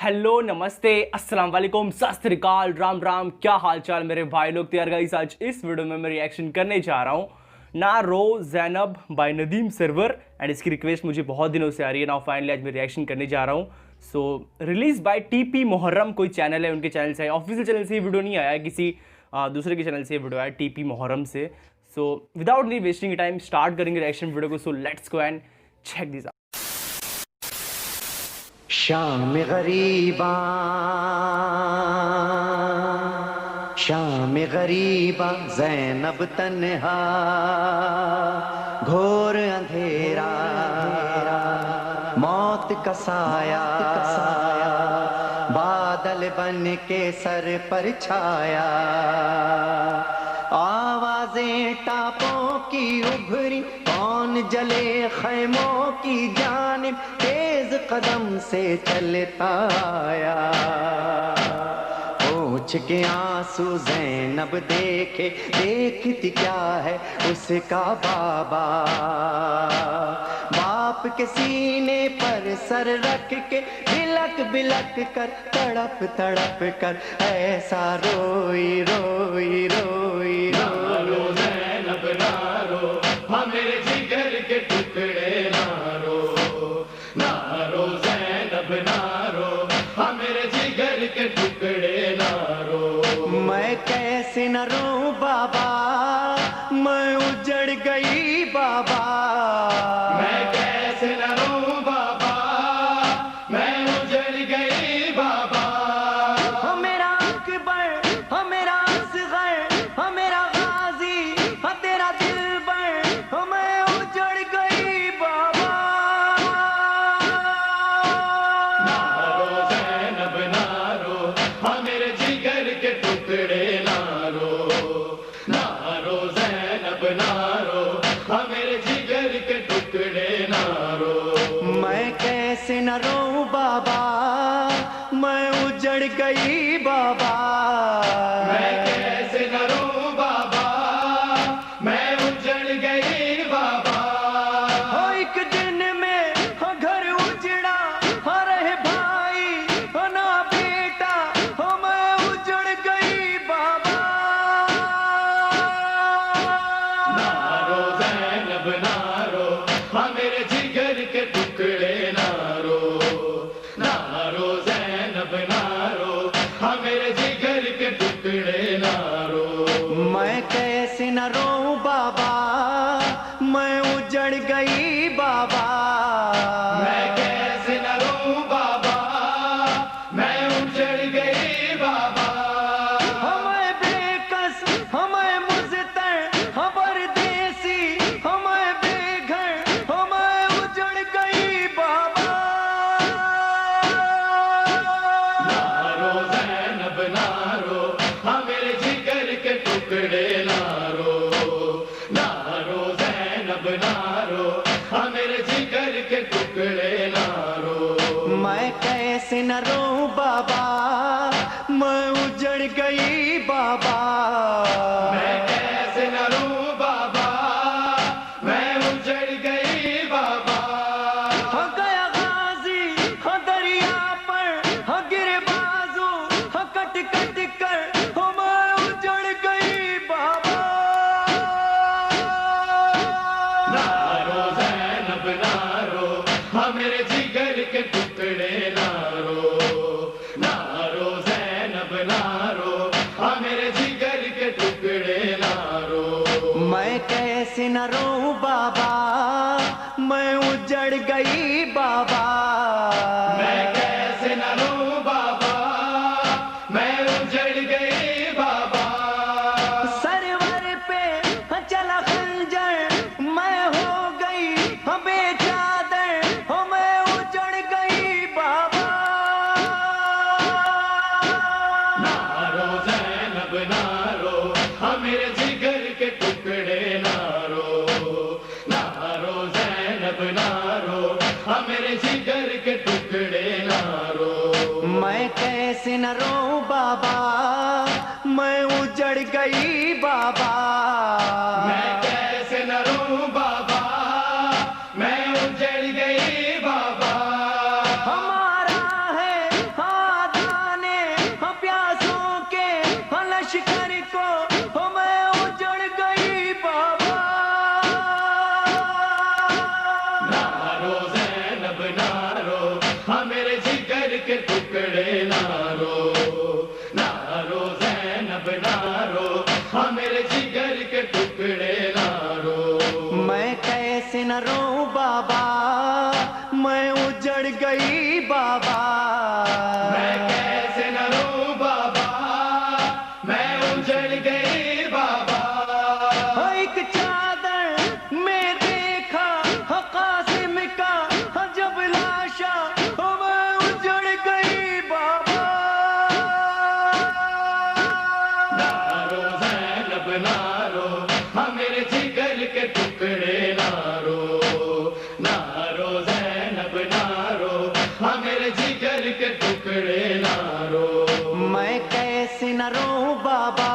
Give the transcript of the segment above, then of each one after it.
Hello नमस्ते अस्सलाम वालेकुम सत श्री अकाल राम राम, क्या हाल चाल मेरे भाई लोग। तैयार गाइस, आज इस वीडियो में मैं रिएक्शन करने जा रहा हूँ ना रो ज़ैनब बाय नदीम सरवर एंड इसकी रिक्वेस्ट मुझे बहुत दिनों से आ रही है। ना फाइनली आज मैं रिएक्शन करने जा रहा हूँ। सो रिलीज बाय टीपी मुहर्रम, कोई चैनल है, उनके चैनल से है। ऑफिशियल चैनल से ये वीडियो नहीं आया है, किसी दूसरे के चैनल से ये वीडियो आया, टीपी मुहर्रम से। So without any wasting time start करेंगे रिएक्शन वीडियो को। So let's go and check this out. शाम गरीबा शाम गरीबा ज़ैनब तन्हा, घोर अंधेरा मौत का साया, बादल बन के सर पर छाया। आवाजें टापों की उभरी, कौन जले खैमों की जानिब, तेज कदम से चलता आया। पोंछ के आंसू ज़ैनब देखे, देखती क्या है उसका बाबा। बाप के सीने पर सर रख के बिलक बिलक कर, तड़प तड़प कर ऐसा रोई रोई रोई रो ज़ैनब ना रो, हाँ मेरे जिगर के टुकड़े ना रो। ना रो ज़ैनब ना रो, हाँ मेरे जिगर के टुकड़े ना रो। मैं कैसे न रोऊं बाबा, मैं उजड़ गई बाबा। मैं कैसे न रोऊं बाबा, मैं उजड़ गई बाबा। हाँ मेरा अकबर, हाँ मेरा असगर, हाँ मेरा गाजी, हाँ तेरा दिलबर, हाँ मैं उजड़ गई बाबा। ना रो ज़ैनब ना रो, हाँ मेरे जिगर के टुकड़े ना रो। ना रो ज़ैनब ना रो, हाँ मेरे जिगर के टुकड़े ना रो। मैं कैसे न रोऊं बाबा, मैं उजड़ गई बाबा। मैं कैसे न रोऊं बाबा, मैं उजड़ गई बाबा। हो एक दिन में हो घर उजड़ा, हो रहे भाई हो ना बेटा, हो मैं उजड़ गई बाबा। ना रो ज़ैनब ना रो, हाँ मेरे जिगर के टुकड़े ना रो। ना रो ज़ैनब ना रो, हाँ मेरे जिगर के टुकड़े ना रो। मैं कैसे न रोऊं बाबा, मैं उजड़ गई बाबा। मैं कैसे न रोऊं बाबा, मैं उजड़ गई बाबा। हमें बेकस, हमें मुज़तर, हम परदेसी, हमें बेघर, हमें उजड़ गई बाबा। ना रो ज़ैनब ना रो, हाँ मेरे जिगर के टुकड़े ना रो। ना रो ज़ैनब ना रो, हाँ मेरे जिगर के टुकड़े ना रो। मैं कैसे न रोऊं बाबा, मैं उजड़ गई बाबा। मैं कैसे न रोऊं बाबा, मैं उजड़ गई बाबा। हो गया गाजी, हो दरिया पर, हो गिरे बाजू, हो कट कट कर, हो मैं उजड़ गई बाबा। ना रो ज़ैनब ना रो, हाँ मेरे जिगर के टुकड़े ना रो। ना रो ज़ैनब ना रो, हाँ मेरे जिगर के टुकड़े ना रो। मैं कैसे न रोऊं बाबा, मैं उजड़ गई बाबा। मैं कैसे न रोऊं बाबा, मैं उजड़ गई बाबा। सरवर पे चला खंजर, मैं हो गई बेचादर, हो मैं उजड़ गई बाबा। ना रो ज़ैनब ना रो, हाँ मेरे जिगर के टुकड़े ना रो। ना रो ज़ैनब ना रो, हाँ मेरे जिगर के टुकड़े ना रो। मैं कैसे न रोऊं बाबा, मैं उजड़ गई बाबा। मैं कैसे न रोऊं बाबा, मैं उजड़ गई बाबा। हमारा है के टुकड़े ना रो ज़ैनब ना रो, हाँ मेरे जिगर के टुकड़े ना रो। मैं कैसे न रोऊं बाबा, मैं उजड़ गई बाबा। मैं कैसे न रोऊं बाबा, मैं उजड़ गई बाबा। एक चादर में देखा कासिम का जब लाशा, मैं उजड़ गई बाबा। ना रो ज़ैनब ना रो, हाँ मेरे जिगर के टुकड़े ना रो ज़ैनब ना रो, हाँ मेरे जिगर के टुकड़े ना रो। मैं कैसे न रोऊं बाबा,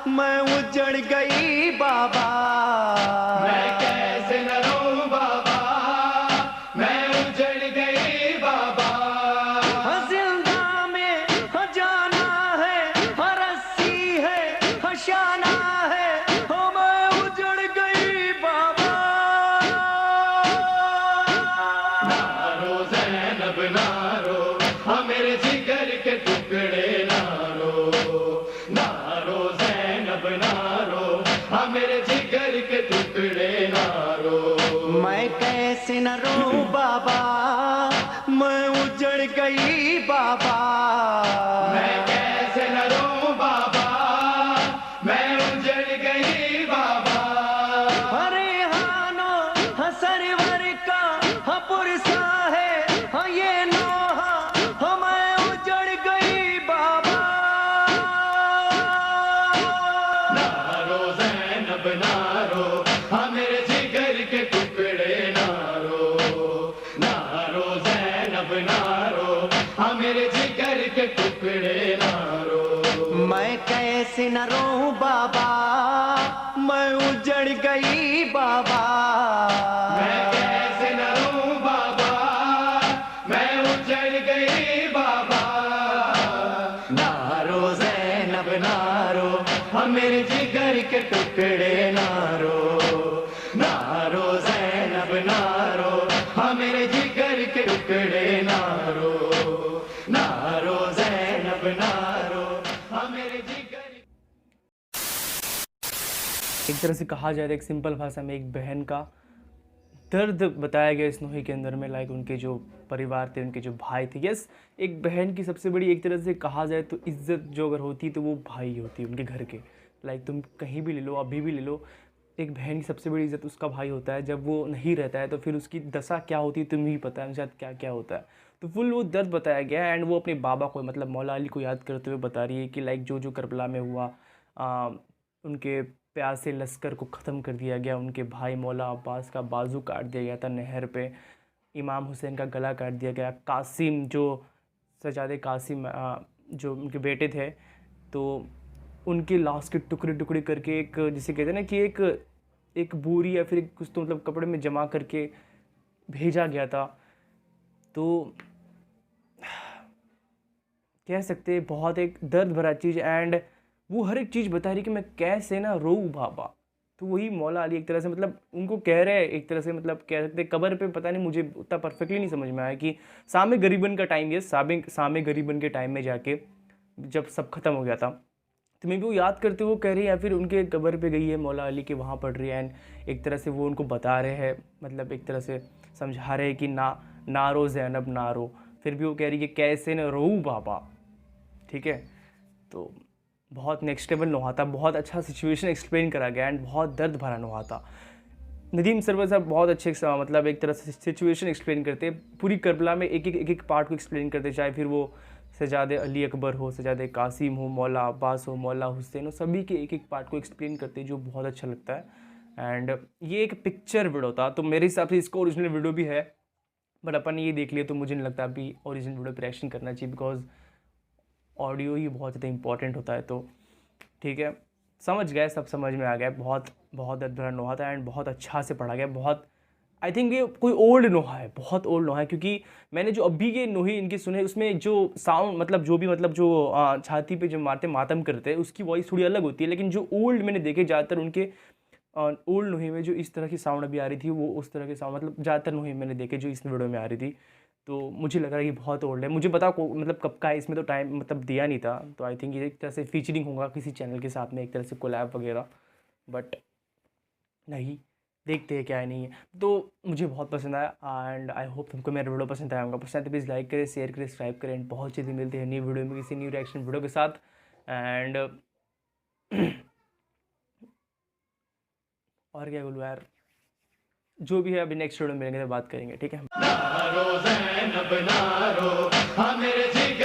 मैं उजड़ गई बाबा। मैं कैसे न रोऊं बाबा, मैं उजड़ गई बाबा। जिंदा में जाना है, रस्सी है, शाना है, मैं उजड़ गई बाबा। ना रो ज़ैनब ना रो, हाँ मेरे जिगर के टुकड़े ना रो ज़ैनब ना रो, हाँ मेरे जिगर के टुकड़े ना रो। मैं कैसे न रोऊं बाबा, मैं उजड़ गई बाबा। मैं कैसे न रोऊं बाबा, मैं उजड़ गई बाबा। अरे हानो सरवर का पुरसा है ये नोहा, मैं उजड़ गई बाबा। ना रो ज़ैनब ना रो, हाँ मेरे जिगर के टुकड़े ना रो ज़ैनब ना रो, हाँ मेरे जिगर के टुकड़े ना रो। मैं कैसे न रोऊं बाबा, मैं उजड़ गई बाबा। मैं कैसे न रोऊं बाबा, मैं उजड़ गई बाबा। ना रो ज़ैनब ना रो, हाँ मेरे जिगर के टुकड़े ना रो ज़ैनब ना रो, हाँ मेरे जिगर के टुकड़े ना रो ज़ैनब ना रो, हाँ मेरे जिगर। एक तरह से कहा जाए तो एक सिंपल भाषा में एक बहन का दर्द बताया गया इस नोहे के अंदर में। लाइक उनके जो परिवार थे, उनके जो भाई थे। यस, एक बहन की सबसे बड़ी एक तरह से कहा जाए तो इज्जत जो अगर होती तो वो भाई होती उनके घर के। लाइक तुम कहीं भी ले लो, अभी भी ले लो, एक बहन की सबसे बड़ी इज्जत उसका भाई होता है। जब वो नहीं रहता है तो फिर उसकी दशा क्या होती है तुम्हें ही पता है, शायद क्या क्या होता है। तो फुल वो दर्द बताया गया है। एंड वो अपने बाबा को, मतलब मौला अली को याद करते हुए बता रही है कि लाइक जो जो करबला में हुआ, उनके प्यासे लश्कर को ख़त्म कर दिया गया, उनके भाई मौला अब्बास का बाजू काट दिया गया था नहर पे, इमाम हुसैन का गला काट दिया गया, कासिम जो सजादे कासिम जो उनके बेटे थे, तो उनकी लाश के टुकड़े टुकड़े करके एक, जिसे कहते हैं ना कि एक बोरी या फिर कुछ तो मतलब कपड़े में जमा करके भेजा गया था। तो कह सकते हैं बहुत एक दर्द भरा चीज़। एंड वो हर एक चीज़ बता रही कि मैं कैसे ना रोऊं बाबा। तो वही मौला अली एक तरह से मतलब उनको कह रहे हैं, एक तरह से मतलब कह सकते कब्र पे, पता नहीं मुझे उतना परफेक्टली नहीं समझ में आया कि सामे गरीबन का टाइम, ये सामे गरीबन के टाइम में जाके जब सब खत्म हो गया था, तो मैं भी वो याद करते हुए कह रही है, या फिर उनके कब्र पे गई है मौला अली के, वहाँ पढ़ रही है। एंड एक तरह से वो उनको बता रहे हैं, मतलब एक तरह से समझा रहे हैं कि ना रो ज़ैनब ना रो। फिर भी वो कह रही है कैसे न रोऊं बाबा। ठीक है, तो बहुत नेक्स्ट लेवल नोहा था, बहुत अच्छा सिचुएशन एक्सप्लेन करा गया एंड बहुत दर्द भरा नोहा था। नदीम सरवर साहब बहुत अच्छे मतलब एक तरह से सिचुएशन एक्सप्लेन करते, पूरी करबला में एक एक पार्ट को एक्सप्लेन करते, चाहे फिर वो सजादे अली अकबर हो, सजादे कासिम हो, मौला अब्बास हो, मौला हुसैन हो, सभी के एक एक पार्ट को एक्सप्लेन करते, जो बहुत अच्छा लगता है। एंड ये एक पिक्चर वीडियो था, तो मेरे हिसाब से इसको ओरिजिनल वीडियो भी है, बट अपन ने ये देख लिया तो मुझे नहीं लगता अभी ओरिजिनल वीडियो पर रिएक्शन करना चाहिए, बिकॉज ऑडियो ही बहुत ज़्यादा इंपॉर्टेंट होता है। तो ठीक है, समझ गए, सब समझ में आ गया। बहुत बहुत दर्द भरा नोहा था एंड बहुत अच्छा से पढ़ा गया। बहुत आई थिंक ये कोई ओल्ड नोहा है, बहुत ओल्ड नोहा है, क्योंकि मैंने जो अभी के नोहे इनके सुने उसमें जो साउंड मतलब जो भी मतलब जो छाती पे जो मारते मातम करते हैं उसकी वॉइस थोड़ी अलग होती है, लेकिन जो ओल्ड मैंने देखे ज़्यादातर उनके ओल्ड नोहे में जो इस तरह की साउंड अभी आ रही थी वो उस तरह के साउंड मतलब ज़्यादातर नोहे मैंने देखे जो इस वीडियो में आ रही थी। तो मुझे लग रहा है कि बहुत ओल्ड है। मुझे पता मतलब कब का है, इसमें तो टाइम मतलब दिया नहीं था। तो आई थिंक ये एक तरह से फीचरिंग होगा किसी चैनल के साथ में, एक तरह से कोलैब वगैरह, बट नहीं, देखते हैं क्या है नहीं है। तो मुझे बहुत पसंद आया एंड आई होप तुमको मेरा वीडियो पसंद आया होगा। पसंद तो प्लीज़ लाइक करें, शेयर करें, सब्सक्राइब करें एंड बहुत जल्दी मिलते हैं न्यू वीडियो में किसी न्यू रिएक्शन वीडियो के साथ। एंड और क्या बोलूँ यार, जो भी है अभी नेक्स्ट वीडियो में मिलेंगे तो बात करेंगे, ठीक है। नारो ज़ैनब नारो, हाँ मेरे जिगर